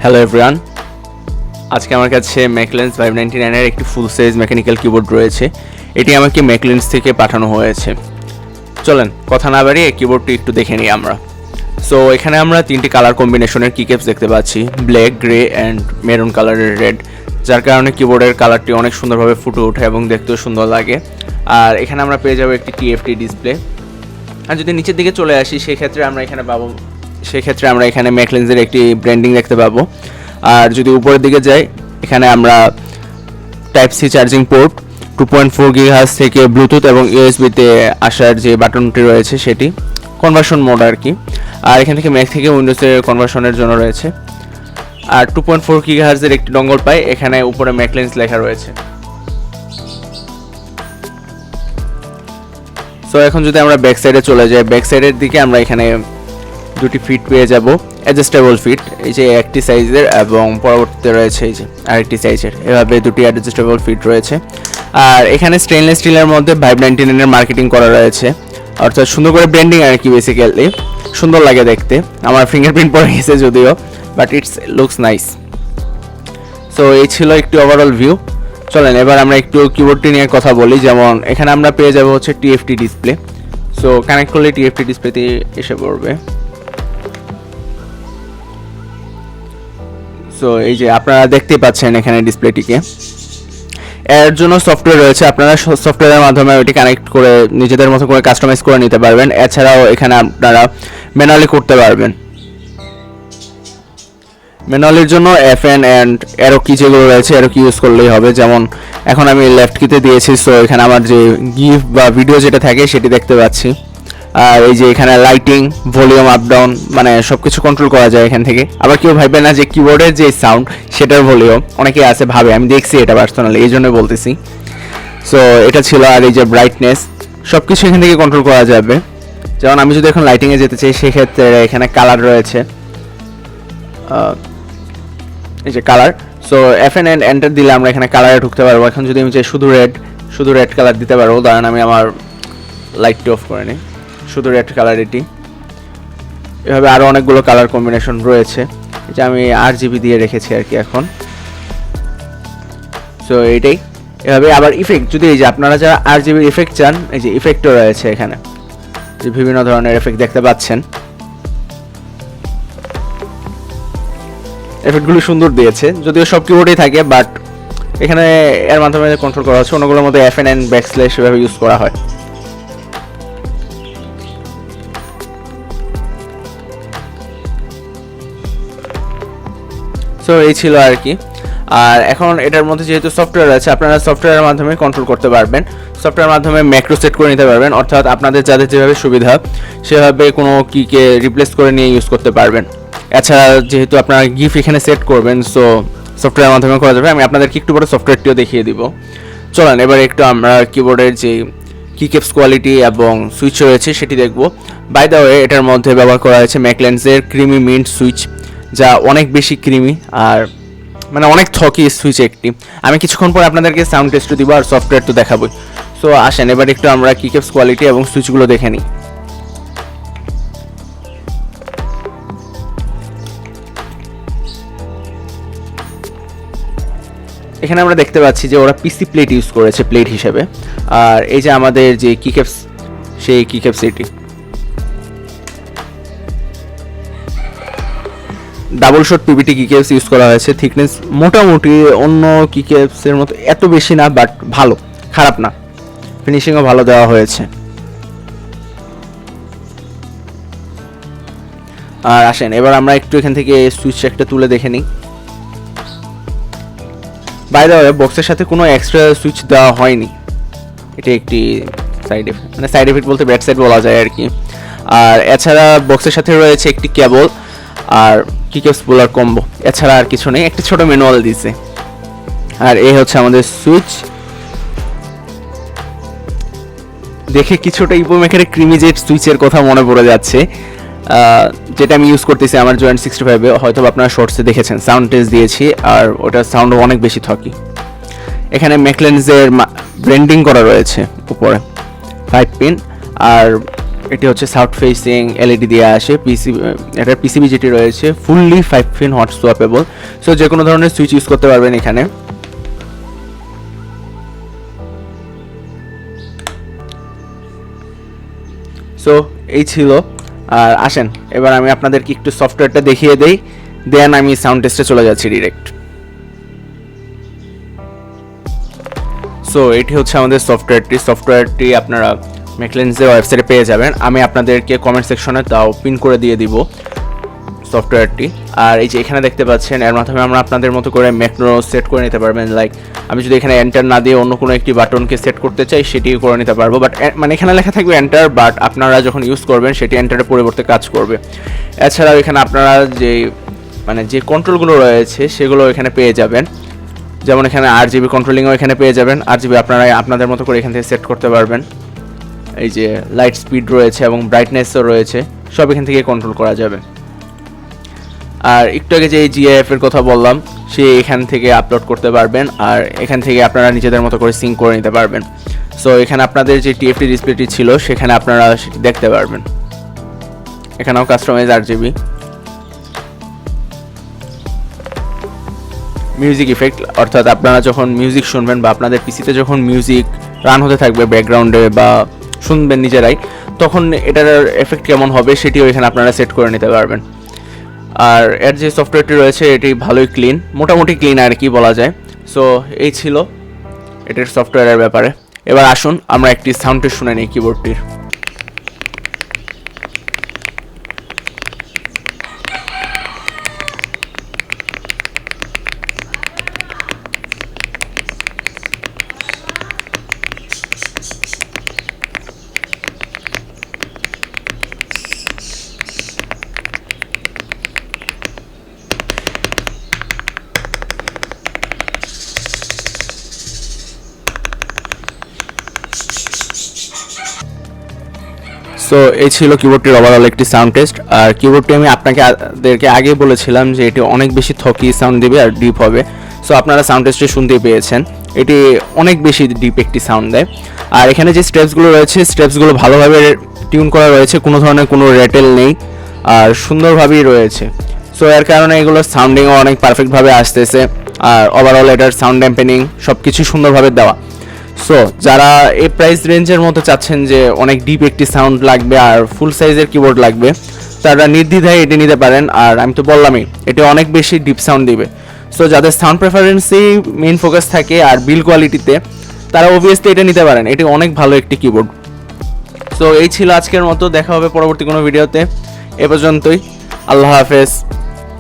Hello everyone, আজকে আমার কাছে ম্যাকলেন্স 599 এর একটি ফুল সাইজ মেকানিক্যাল কিবোর্ড রয়েছে। এটি আমাকে ম্যাকলেন্স থেকে পাঠানো হয়েছে। চলেন কথা না বাড়িয়ে কিবোর্ডটি একটু দেখে নিই আমরা। সো এখানে আমরা তিনটি কালার কম্বিনেশনের কিক্যাপস দেখতে পাচ্ছি, ব্ল্যাক, গ্রে অ্যান্ড মেরুন কালারের রেড, যার কারণে কিবোর্ডের কালারটি অনেক সুন্দরভাবে ফুটে ওঠে এবং দেখতেও সুন্দর লাগে। আর এখানে আমরা পেয়ে যাবো একটি টিএফটি ডিসপ্লে। আর যদি নিচের দিকে চলে আসি সেক্ষেত্রে আমরা এখানে ম্যাকলেন্সের একটি ব্র্যান্ডিং দেখতে পাবো। আর যদি উপরের দিকে যাই, এখানে আমরা type C charging port, 2.4 GHz থেকে ব্লুটুথ এবং ইউএসবিতে আসার যে বাটনটি রয়েছে সেটি কনভার্সন মোড আর কি। আর এখান থেকে ম্যাক থেকে উইন্ডোজের কনভার্সনের জন্য রয়েছে। আর 2.4 GHz এর একটি ডঙ্গল পাই, এখানে উপরে ম্যাকলেন্স লেখা রয়েছে। সো এখন যদি আমরা ব্যাক সাইডে চলে যাই, ব্যাক সাইডের দিকে আমরা এখানে দুটি ফিট পেয়ে যাব, অ্যাডজাস্টেবল ফিট, এই যে একটি সাইজের এবং পরবর্তীতে রয়েছে এই যে আরেকটি সাইজের, এভাবে দুটি অ্যাডজাস্টেবল ফিট রয়েছে। আর এখানে স্টেনলেস স্টিলের মধ্যে 599 এর মার্কেটিং করা রয়েছে, অর্থাৎ সুন্দর করে ব্র্যান্ডিং আর কি, বেসিক্যালি সুন্দর লাগে দেখতে। আমার ফিঙ্গারপ্রিন্ট পড়ে গেছে যদিও, but it's looks nice. So এই ছিল একটি ওভারঅল ভিউ। চলেন এবার আমরা একটু কিবোর্ডটি নিয়ে কথা বলি। যেমন এখানে আমরা পেয়ে যাব হচ্ছে টিএফটি ডিসপ্লে। সো কানেক্ট করলে টিএফটি ডিসপ্লেতে এসে পড়বে। সো এই যে আপনারা দেখতে পাচ্ছেন এখানে ডিসপ্লেটিকে, এর জন্য সফটওয়্যার রয়েছে, আপনারা সফটওয়্যারের মাধ্যমে ওইটি কানেক্ট করে নিজেদের মতো করে কাস্টমাইজ করে নিতে পারবেন। এছাড়াও এখানে আপনারা ম্যানুয়ালি করতে পারবেন। ম্যানুয়ালির জন্য FN অ্যান্ড অ্যারো কি যেগুলো রয়েছে, অ্যারো কি ইউজ করলেই হবে। যেমন এখন আমি লেফট কিতে দিয়েছি, সো এখানে আমার যে গিফ বা ভিডিও যেটা থাকে সেটি দেখতে পাচ্ছি। আর এই যে এখানে লাইটিং, ভলিউম আপ ডাউন, মানে সব কিছু কন্ট্রোল করা যায় এখান থেকে। আবার কেউ ভাববে না যে কিবোর্ডের যে সাউন্ড সেটার ভলিউম, অনেকে আছে ভাবে, আমি দেখছি এটা পার্সোনালি, এই জন্য বলতেছি। সো এটা ছিল। আর এই যে ব্রাইটনেস, সব কিছু এখান থেকে কন্ট্রোল করা যাবে। যেমন আমি যদি এখন লাইটিংয়ে যেতে চাই সেক্ষেত্রে এখানে কালার রয়েছে, এই যে colour. So FN and enter দিলে আমরা এখানে কালারে ঢুকতে পারবো। এখন যদি আমি চাই শুধু রেড কালার দিতে পারবো, ধরেন আমি আমার লাইটটি অফ করে নিই, শুধু রেড কালার এটি। এভাবে আরও অনেকগুলো কালার কম্বিনেশন রয়েছে, এটা আমি RGB দিয়ে রেখেছি আর কি এখন। সো এইটাই। এভাবে আবার ইফেক্ট, যদি এই যে আপনারা যারা RGB ইফেক্ট চান, এই যে ইফেক্টও রয়েছে এখানে, যে বিভিন্ন ধরনের এফেক্ট দেখতে পাচ্ছেন। এফেক্টগুলো সুন্দর দিয়েছে, যদিও সব কিবোর্ডেই থাকে, বাট এখানে এর মাধ্যমে কন্ট্রোল করা হচ্ছে। অন্যগুলোর মধ্যে FN অ্যান্ড ব্যাকস্ল্যাশ সেভাবে ইউজ করা হয়। সো এই ছিল আর কি। আর এখন এটার মধ্যে যেহেতু সফটওয়্যার আছে, আপনারা সফটওয়্যারের মাধ্যমে কন্ট্রোল করতে পারবেন। সফটওয়্যারের মাধ্যমে ম্যাক্রো সেট করে নিতে পারবেন, অর্থাৎ আপনাদের যাদের যেভাবে সুবিধা সেভাবে কোনো কিকে রিপ্লেস করে নিয়ে ইউজ করতে পারবেন। এছাড়া যেহেতু আপনারা গিফট এখানে সেট করবেন, সো সফটওয়্যারের মাধ্যমে করা যাবে। আমি আপনাদেরকে একটু বড় সফটওয়্যারটিও দেখিয়ে দিব। চলেন এবার একটু আমরা কিবোর্ডের যে কিক্যাপস কোয়ালিটি এবং সুইচ রয়েছে সেটি দেখব। বাই দ্য ওয়ে, এটার মধ্যে ব্যবহার করা হয়েছে ম্যাকলেন্সের ক্রিমি মিন্ট সুইচ, যা অনেক বেশি ক্রিমি আর মানে অনেক থকি সুইচ একটি। আমি কিছুক্ষণ পর আপনাদেরকে সাউন্ড টেস্টও দিব আর সফটওয়্যার তো দেখাবই। সো আসেন এবার একটু আমরা কিক্যাপস কোয়ালিটি এবং সুইচগুলো দেখে নিই। এখানে আমরা দেখতে পাচ্ছি যে ওরা পিসি প্লেট ইউজ করেছে প্লেট হিসেবে। আর এই যে আমাদের যে কিক্যাপস, সেই কিক্যাপস এটি ডাবল শট পিভিটি কিক্যাপস ইউজ করা হয়েছে। থিকনেস মোটামুটি অন্য কিক্যাপসের মতো এত বেশি না, বাট ভালো, খারাপ না। ফিনিশিংও ভালো দেওয়া হয়েছে। আর আসেন এবার আমরা একটু এখান থেকে সুইচ একটা তুলে দেখে নিই। বাই দ্য ওয়ে, বক্সের সাথে কোনো এক্সট্রা সুইচ দেওয়া হয়নি, এটা একটি সাইড এফেক্ট, মানে সাইড এফেক্ট বলতে ব্যাড সাইড বলা যায় আর কি। আর এছাড়া বক্সের সাথে রয়েছে একটি কেবল আর কিক্যাপস পুলার কম্বো, এছাড়া আর কিছু নেই। একটি ছোট ম্যানুয়াল দিয়েছে। আর এই হচ্ছে আমাদের সুইচ। দেখে কিছুটা ইপোমেকের ক্রিমি জেট সুইচের কথা মনে পড়ে যাচ্ছে, যেটা আমি ইউজ করতেছি আমার জয়েন্ট 65-এ। হয়তো আপনারা শর্টসে দেখেছেন, সাউন্ড টেস্ট দিয়েছি আর ওটার সাউন্ডও অনেক বেশি থকি। এখানে ম্যাকলেন্সের ব্র্যান্ডিং করা রয়েছে উপরে 5 পিন। আর এটি হচ্ছে সাউথ ফেসিং এলইডি দিয়ে আসে, এটার পিসিবি যেটি রয়েছে ফুললি 5 পিন হট সোয়াপেবল। সো যে কোনো ধরনের সুইচ ইউজ করতে পারবেন এখানে। সো এই ছিল। আর আসেন এবার আমি আপনাদেরকে একটু সফটওয়্যারটা দেখিয়ে দেই, দেন আমি সাউন্ড টেস্টে চলে যাচ্ছি ডিরেক্ট। সো এটি হচ্ছে আমাদের সফটওয়্যারটি আপনারা ম্যাকলেন্সের ওয়েবসাইটে পেয়ে যাবেন। আমি আপনাদেরকে কমেন্ট সেকশনে তাও পিন করে দিয়ে দিব সফটওয়্যারটি। আর এই যে এখানে দেখতে পাচ্ছেন, এর মাধ্যমে আমরা আপনাদের মতো করে ম্যাকনো সেট করে নিতে পারবেন। লাইক আমি যদি এখানে এন্টার না দিয়ে অন্য কোনো একটি বাটনকে সেট করতে চাই সেটিও করে নিতে পারবো, বাট মানে এখানে লেখা থাকবে এন্টার, বাট আপনারা যখন ইউজ করবেন সেটি এন্টারের পরিবর্তে কাজ করবে। এছাড়াও এখানে আপনারা যে কন্ট্রোলগুলো রয়েছে সেগুলো এখানে পেয়ে যাবেন। যেমন এখানে RGB কন্ট্রোলিংও এখানে পেয়ে যাবেন। RGB আপনারা আপনাদের মতো করে এখান থেকে সেট করতে পারবেন। এই যে লাইট স্পিড রয়েছে এবং ব্রাইটনেসও রয়েছে, সব এখান থেকে কন্ট্রোল করা যাবে। আর একটু আগে যে GIF এর কথা বললাম, সে এখান থেকে আপলোড করতে পারবেন, আর এখান থেকে আপনারা নিজেদের মতো করে সিঙ্ক করে নিতে পারবেন। সো এখানে আপনাদের যে TFT ডিসপ্লেটি ছিল সেখানে আপনারা দেখতে পারবেন। এখানেও কাস্টমাইজ RGB মিউজিক ইফেক্ট, অর্থাৎ আপনারা যখন মিউজিক শুনবেন বা আপনাদের পিসিতে যখন মিউজিক রান হতে থাকবে ব্যাকগ্রাউন্ডে বা শুনবেন নিজেরাই, তখন এটার এফেক্ট কেমন হবে সেটিও এখানে আপনারা সেট করে নিতে পারবেন। আর এর যে সফটওয়্যারটি রয়েছে এটি ভালোই ক্লিন, মোটামুটি ক্লিন আর কি বলা যায়। সো এই ছিল এটার সফটওয়্যারের ব্যাপারে। এবার আসুন আমরা একটি সাউন্ড টেস্ট শুনে নিই কিবোর্ডটির। সো এই ছিল কিবোর্ডটির ওভারঅল একটি সাউন্ড টেস্ট। আর কিবোর্ডটি আমি আপনাদেরকে আগে বলেছিলাম যে এটি অনেক বেশি থকি সাউন্ড দেবে আর ডিপ হবে। সো আপনারা সাউন্ড টেস্টে শুনতেই পেয়েছেন, এটি অনেক বেশি ডিপ একটি সাউন্ড দেয়। আর এখানে যে স্টেপসগুলো রয়েছে স্টেপসগুলো ভালোভাবে টিউন করা রয়েছে, কোনো ধরনের কোনো রেটেল নেই আর সুন্দরভাবেই রয়েছে। সো এর কারণে এগুলো সাউন্ডিংও অনেক পারফেক্টভাবে আসতেছে। আর ওভারঅল এটার সাউন্ড ড্যাম্পেনিং সব কিছু সুন্দরভাবে দেওয়া। সো যারা এই প্রাইস রেঞ্জের মতো চাচ্ছেন যে অনেক ডিপ একটি সাউন্ড লাগবে আর ফুল সাইজের কিবোর্ড লাগবে, তারা নির্দ্বিধায় এটি নিতে পারেন। আর আমি তো বললামই এটি অনেক বেশি ডিপ সাউন্ড দিবে। সো যাদের সাউন্ড প্রেফারেন্সই মেইন ফোকাস থাকে আর বিল কোয়ালিটিতে, তারা অবভিয়াসলি এটা নিতে পারেন। এটি অনেক ভালো একটি কিবোর্ড। সো এই ছিল আজকের মতো, দেখা হবে পরবর্তী কোনো ভিডিওতে। এ পর্যন্তই, আল্লাহ হাফেজ।